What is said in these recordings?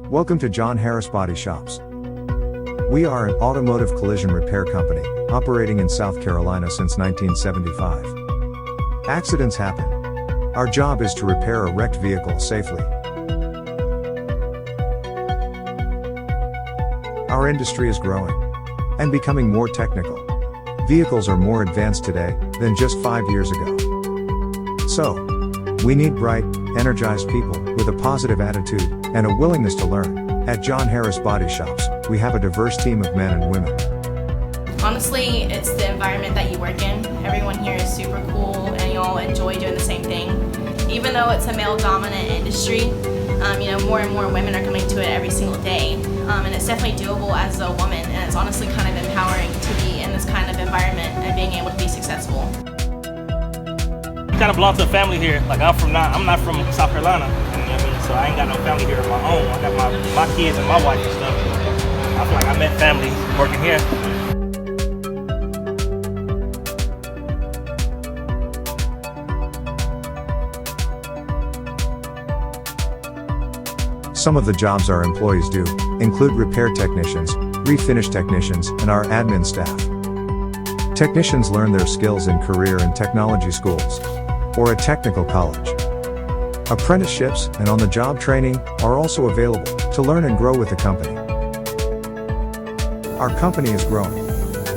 Welcome to John Harris Body Shops. We are an automotive collision repair company, operating in South Carolina since 1975. Accidents happen. Our job is to repair a wrecked vehicle safely. Our industry is growing and becoming more technical. Vehicles are more advanced today than just 5 years ago. So, we need bright, energized people with a positive attitude and a willingness to learn. At John Harris Body Shops, we have a diverse team of men and women. Honestly, it's the environment that you work in. Everyone here is super cool and you all enjoy doing the same thing. Even though it's a male-dominant industry, more and more women are coming to it every single day. And it's definitely doable as a woman, and it's honestly kind of empowering to be in this kind of environment and being able to be successful. I kind of belong to a family here. Like I'm not from South Carolina, you know what I mean? So I ain't got no family here of my own. I got my kids and my wife and stuff. I feel like I met family working here. Some of the jobs our employees do include repair technicians, refinish technicians, and our admin staff. Technicians learn their skills in career and technology schools or a technical college. Apprenticeships and on-the-job training are also available to learn and grow with the company. Our company is growing.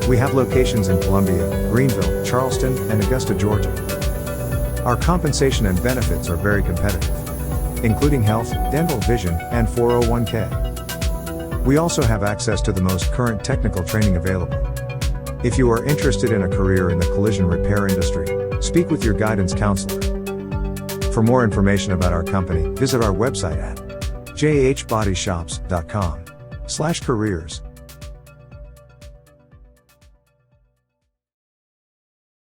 We have locations in Columbia, Greenville, Charleston, and Augusta, Georgia. Our compensation and benefits are very competitive, including health, dental, vision, and 401k. We also have access to the most current technical training available. If you are interested in a career in the collision repair industry, speak with your guidance counselor. For more information about our company, visit our website at jhbodyshops.com/careers.